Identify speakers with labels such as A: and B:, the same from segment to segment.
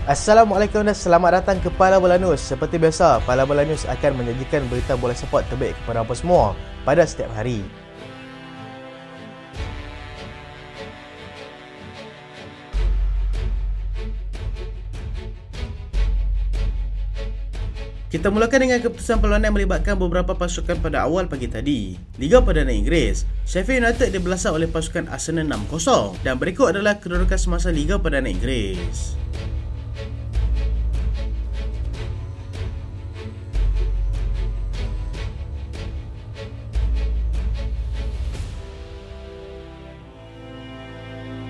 A: Assalamualaikum dan selamat datang ke Pala Bola News. Seperti biasa, Pala Bola News akan menyajikan berita bola sepak terbaik kepada anda semua pada setiap hari. Kita mulakan dengan keputusan perlawanan yang melibatkan beberapa pasukan pada awal pagi tadi. Liga Perdana Inggeris, Sheffield United dibelasah oleh pasukan Arsenal 6-0 dan berikut adalah kedudukan semasa Liga Perdana Inggeris.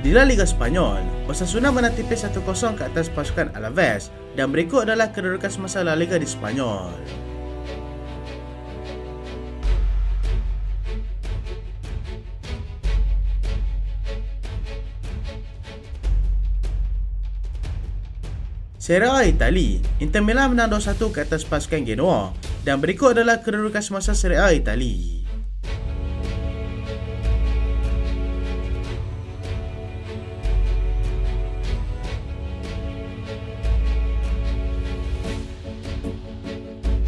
A: Di La Liga Spanyol, Osasuna menang tipis 1-0 ke atas pasukan Alaves dan berikut adalah kedudukan semasa La Liga di Spanyol. Serie A Itali, Inter Milan menang 2-1 ke atas pasukan Genoa dan berikut adalah kedudukan semasa Serie A Itali.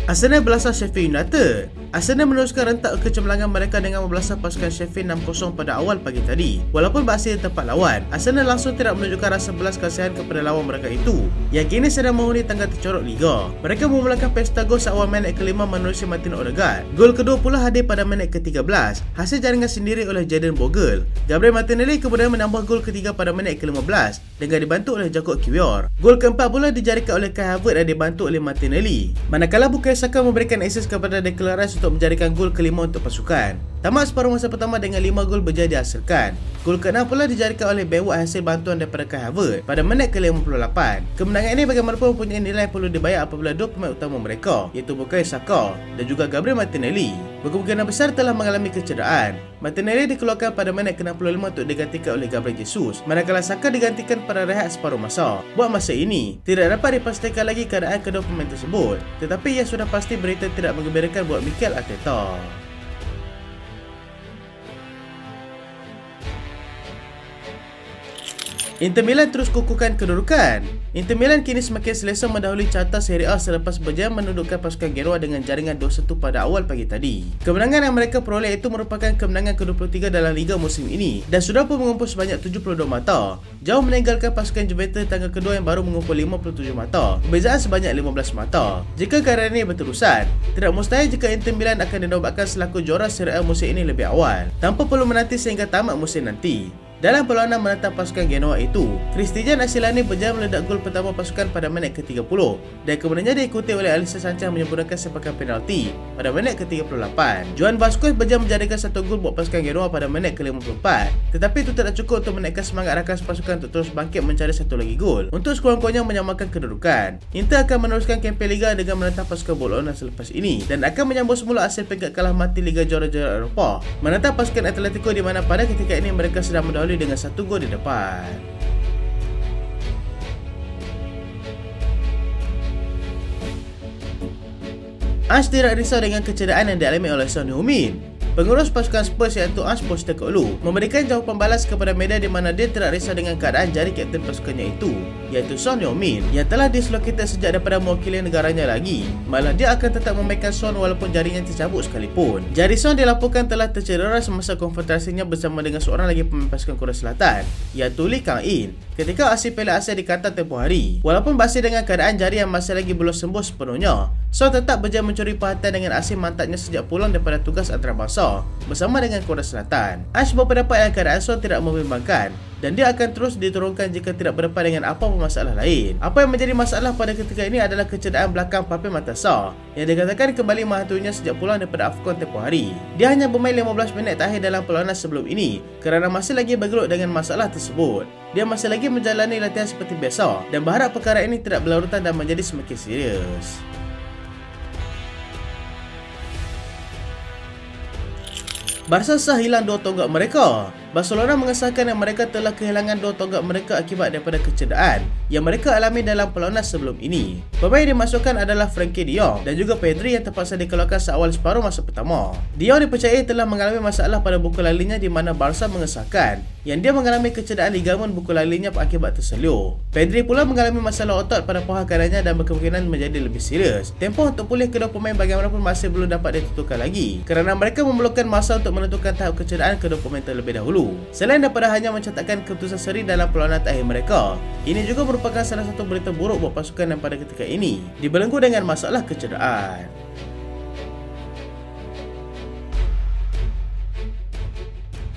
A: Arsenal belasah Sheffield United. Arsenal meneruskan rentak kecemerlangan mereka dengan membelasah pasukan Sheffield 6-0 pada awal pagi tadi. Walaupun berhasil di tempat lawan, Arsenal langsung tidak menunjukkan rasa belas kasihan kepada lawan mereka itu, yang kini sedang menghuni tangga tercorok Liga. Mereka memulakan pesta gol seawal minit ke-5 menerusi Martin Odegaard. Gol kedua pula hadir pada minit ke-13, hasil jaringan sendiri oleh Jadon Bogle. Gabriel Martinelli kemudian menambah gol ketiga pada minit ke-15 dengan dibantu oleh Jacob Kiwior. Gol keempat pula dijaringkan oleh Kai Havertz dan dibantu oleh Martinelli. Manakala Bukayo Saka memberikan akses kepada Declan Rice untuk menjaringkan gol kelima untuk pasukan. Tamat separuh masa pertama dengan 5 gol berjaya dihasilkan. Gol ke-6 pula dijaringkan oleh Ben White hasil bantuan daripada Kai Havertz pada minit ke-58. Kemenangan ini bagaimanapun mempunyai nilai yang perlu dibayar apabila dua pemain utama mereka, iaitu Bukayo Saka dan juga Gabriel Martinelli, berkemungkinan besar telah mengalami kecederaan. Martinelli dikeluarkan pada minit ke-65 untuk digantikan oleh Gabriel Jesus, manakala Saka digantikan pada rehat separuh masa. Buat masa ini, tidak dapat dipastikan lagi keadaan kedua pemain tersebut, tetapi ia sudah pasti berita tidak menggembirakan buat Mikel Arteta. Inter Milan terus kukuhkan kedudukan. Inter Milan kini semakin selesa mendahului carta Serie A selepas berjaya menundukkan pasukan Genoa dengan jaringan 2-1 pada awal pagi tadi. Kemenangan yang mereka peroleh itu merupakan kemenangan ke-23 dalam Liga musim ini dan sudah pun mengumpul sebanyak 72 mata, jauh meninggalkan pasukan Juventus tangga kedua yang baru mengumpul 57 mata, perbezaan sebanyak 15 mata. Jika keadaan ini berterusan, tidak mustahil jika Inter Milan akan dinobatkan selaku juara Serie A musim ini lebih awal, tanpa perlu menanti sehingga tamat musim nanti. Dalam perlawanan menentang pasukan Genoa itu, Christian Asilani berjaya meledak gol pertama pasukan pada minit ke-30 dan kemudiannya diikuti oleh Alexis Sanchez menyempurnakan sepakan penalti pada minit ke-38. Joan Vasquez berjaya menjadikan satu gol buat pasukan Genoa pada minit ke-54, tetapi itu tidak cukup untuk menaikkan semangat rakan pasukan untuk terus bangkit mencari satu lagi gol untuk sekurang-kurangnya menyamakan kedudukan. Inter akan meneruskan kempen Liga dengan menentang pasukan Bologna selepas ini dan akan menyambut semula hasil peringkat kalah mati Liga Juara-Juara Eropah menentang pasukan Atletico di mana pada ketika ini mereka sedang mendahului dengan satu gol di depan. Ange tidak risau dengan kecederaan yang dialami oleh Son Heung-min. Pengurus pasukan Spurs iaitu Ange Postecoglou memberikan jawapan balas kepada media di mana dia tidak risau dengan keadaan jari kapten pasukannya itu, iaitu Son Heung-min yang telah dislokitasi sejak daripada mewakili negaranya lagi. Malah dia akan tetap memainkan Son walaupun jarinya tercabut sekalipun. Jari Son dilaporkan telah tercedera semasa konfrontasinya bersama dengan seorang lagi pemain pasukan Korea Selatan, iaitu Lee Kang-in, ketika aksi Piala Asia di Qatar tempoh hari. Walaupun berhasil dengan keadaan jari yang masih lagi belum sembuh sepenuhnya, Son tetap berjaya mencuri perhatian dengan aksi mantapnya sejak pulang daripada tugas antarabangsa bersama dengan Korea Selatan. Ange berpendapat yang keadaan Son tidak membimbangkan dan dia akan terus diturunkan jika tidak berdepan dengan apa-apa masalah lain. Apa yang menjadi masalah pada ketika ini adalah kecederaan belakang Pape Matar Sarr yang dikatakan kembali menghantuinya sejak pulang daripada AFCON tempoh hari. Dia hanya bermain 15 minit terakhir dalam perlawanan sebelum ini kerana masih lagi bergelut dengan masalah tersebut. Dia masih lagi menjalani latihan seperti biasa dan berharap perkara ini tidak berlarutan dan menjadi semakin serius. Barca sah hilang dua tonggak mereka. Barcelona mengesahkan yang mereka telah kehilangan dua tonggak mereka akibat daripada kecederaan yang mereka alami dalam perlawanan sebelum ini. Pemain yang dimasukkan adalah Frenkie de Jong dan juga Pedri yang terpaksa dikeluarkan seawal separuh masa pertama. De Jong dipercayai telah mengalami masalah pada buku lalinya di mana Barca mengesahkan yang dia mengalami kecederaan ligamen buku lalinya akibat terseluruh. Pedri pula mengalami masalah otot pada paha kanannya dan berkemungkinan menjadi lebih serius. Tempoh untuk pulih kedua pemain bagaimanapun masih belum dapat ditentukan lagi kerana mereka memerlukan masa untuk menentukan tahap kecederaan kedua pemain terlebih dahulu. Selain daripada hanya mencatatkan keputusan seri dalam perlawanan terakhir mereka, ini juga merupakan salah satu berita buruk buat pasukan yang pada ketika ini dibelenggu dengan masalah kecederaan.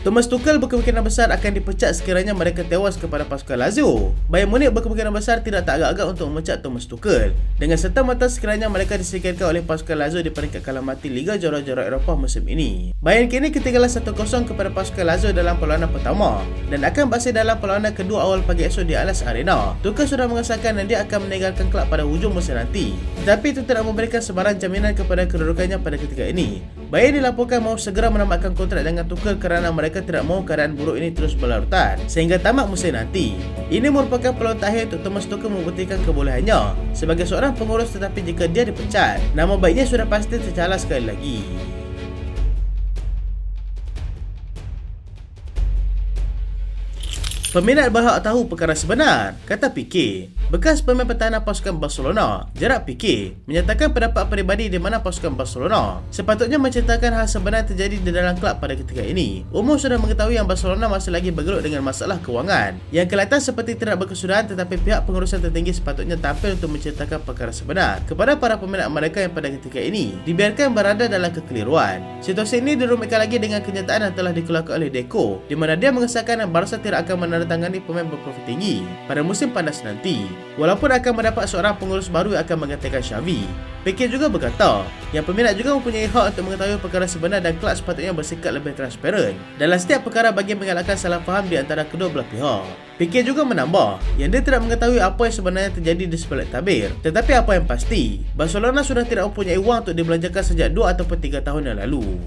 A: Thomas Tuchel berkemungkinan besar akan dipecat sekiranya mereka tewas kepada pasukan Lazio. Bayern Munich berkemungkinan besar tidak tak agak-agak untuk memecat Thomas Tuchel dengan serta-merta sekiranya mereka disingkirkan oleh pasukan Lazio di peringkat kalah mati Liga Juara-Juara Eropah musim ini. Bayern kini ketinggalan 1-0 kepada pasukan Lazio dalam perlawanan pertama dan akan berakhir dalam perlawanan kedua awal pagi esok di Allianz Arena. Tuchel sudah mengesahkan dan dia akan meninggalkan kelab pada hujung musim nanti, tetapi itu tidak memberikan sebarang jaminan kepada kedudukannya pada ketika ini. Bayern dilaporkan mahu segera menamatkan kontrak dengan Tuchel kerana mereka tidak mahu keadaan buruk ini terus berlarutan sehingga tamat musim nanti. Ini merupakan peluang terakhir untuk Thomas Tuchel membuktikan kebolehannya sebagai seorang pengurus, tetapi jika dia dipecat, nama baiknya sudah pasti tercalar sekali lagi. Peminat berhak tahu perkara sebenar, kata Pique. Bekas pemain pertahanan pasukan Barcelona, Gerard Pique, menyatakan pendapat peribadi di mana pasukan Barcelona sepatutnya menceritakan hal sebenar terjadi di dalam kelab pada ketika ini. Umum sudah mengetahui yang Barcelona masih lagi bergelut dengan masalah kewangan yang kelihatan seperti tidak berkesudahan, tetapi pihak pengurusan tertinggi sepatutnya tampil untuk menceritakan perkara sebenar kepada para peminat mereka yang pada ketika ini dibiarkan berada dalam kekeliruan. Situasi ini dirumitkan lagi dengan kenyataan yang telah dikeluarkan oleh Deco, di mana dia mengesahkan yang Barca tidak akan menandatangani pemain berprofil tinggi pada musim panas nanti, walaupun akan mendapat seorang pengurus baru yang akan menggantikan Xavi. Pique juga berkata yang peminat juga mempunyai hak untuk mengetahui perkara sebenar dan kelab sepatutnya bersikap lebih transparan dalam setiap perkara bagi mengelakkan salah faham di antara kedua belah pihak. Pique juga menambah yang dia tidak mengetahui apa yang sebenarnya terjadi di sebalik tabir, tetapi apa yang pasti, Barcelona sudah tidak mempunyai wang untuk dibelanjakan sejak 2 ataupun 3 tahun yang lalu.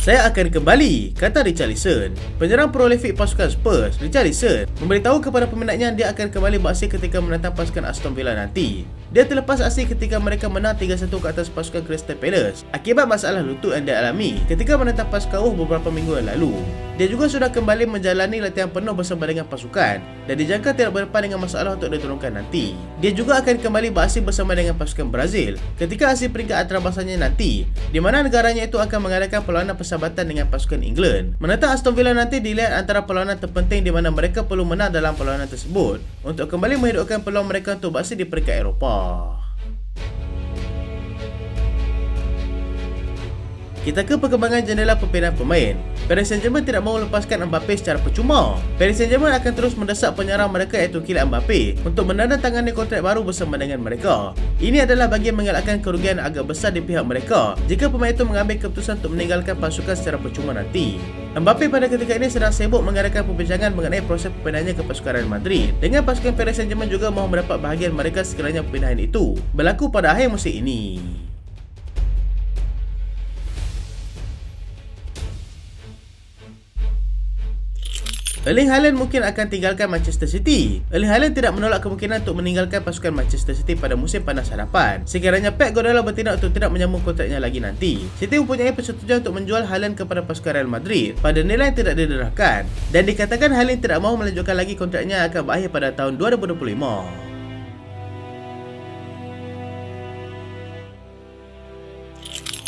A: Saya akan kembali, kata Richarlison. Penyerang prolific pasukan Spurs, Richarlison, memberitahu kepada peminatnya dia akan kembali beraksi ketika menentang pasukan Aston Villa nanti. Dia terlepas aksi ketika mereka menang 3-1 ke atas pasukan Crystal Palace akibat masalah lutut yang dia alami ketika menentang pasukan Wolves beberapa minggu yang lalu. Dia juga sudah kembali menjalani latihan penuh bersama dengan pasukan dan dijangka tidak berdepan dengan masalah untuk diturunkan nanti. Dia juga akan kembali beraksi bersama dengan pasukan Brazil ketika hasil peringkat antarabangsa nanti, di mana negaranya itu akan mengadakan perlawanan persahabatan dengan pasukan England. Menentang Aston Villa nanti dilihat antara perlawanan terpenting di mana mereka perlu menang dalam perlawanan tersebut untuk kembali menghidupkan peluang mereka untuk beraksi di peringkat Eropah. Kita ke perkembangan jendela perpindahan pemain. Paris Saint-Germain tidak mahu lepaskan Mbappe secara percuma. Paris Saint-Germain akan terus mendesak penyerang mereka iaitu Kylian Mbappe untuk menandatangani kontrak baru bersama dengan mereka. Ini adalah bagi mengelakkan kerugian agak besar di pihak mereka jika pemain itu mengambil keputusan untuk meninggalkan pasukan secara percuma nanti. Mbappe pada ketika ini sedang sibuk mengadakan perbincangan mengenai proses perpindahannya ke pasukan Real Madrid. Dengan pasukan Paris Saint-Germain juga mahu mendapat bahagian mereka sekiranya perpindahan itu berlaku pada akhir musim ini. Erling Haaland mungkin akan tinggalkan Manchester City. Erling Haaland tidak menolak kemungkinan untuk meninggalkan pasukan Manchester City pada musim panas hadapan sekiranya Pep Guardiola bertindak untuk tidak menyambung kontraknya lagi nanti. City mempunyai persetujuan untuk menjual Haaland kepada pasukan Real Madrid pada nilai yang tidak diderahkan dan dikatakan Haaland tidak mahu melanjutkan lagi kontraknya yang akan berakhir pada tahun 2025.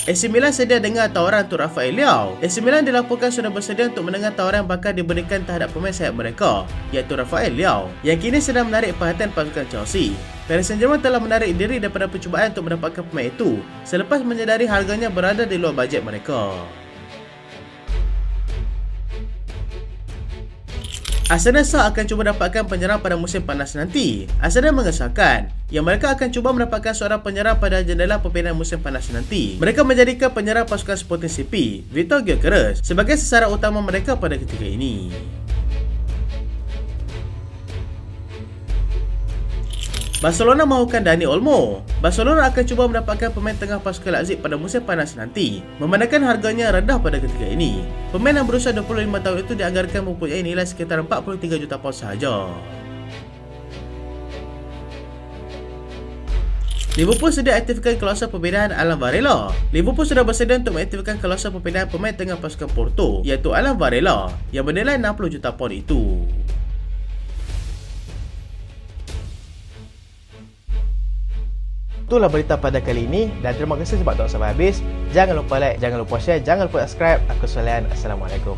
A: AC Milan sedia dengar tawaran untuk Rafael Leao. AC Milan dilaporkan sudah bersedia untuk mendengar tawaran yang bakal diberikan terhadap pemain sayap mereka, iaitu Rafael Leao, yang kini sedang menarik perhatian pasukan Chelsea. Paris Saint-Germain telah menarik diri daripada percubaan untuk mendapatkan pemain itu selepas menyedari harganya berada di luar bajet mereka. Arsenal sah akan cuba dapatkan penyerang pada musim panas nanti. Arsenal mengesahkan yang mereka akan cuba mendapatkan seorang penyerang pada jendela perpindahan musim panas nanti. Mereka menjadikan penyerang pasukan Sporting CP, Victor Gyökeres, sebagai sasaran utama mereka pada ketika ini. Barcelona mahukan Dani Olmo. Barcelona akan cuba mendapatkan pemain tengah pasukan Leipzig pada musim panas nanti, memandangkan harganya rendah pada ketika ini. Pemain yang berusia 25 tahun itu dianggarkan mempunyai nilai sekitar 43 juta pound sahaja. Liverpool sedia aktifkan klausul pemindahan Alan Varela. Liverpool sudah bersedia untuk mengaktifkan klausul pemindahan pemain tengah pasukan Porto, iaitu Alan Varela, yang bernilai 60 juta pound itu. Itulah berita pada kali ini, dan terima kasih sebab tonton sampai habis. Jangan lupa like, jangan lupa share, jangan lupa subscribe. Aku Solian. Assalamualaikum.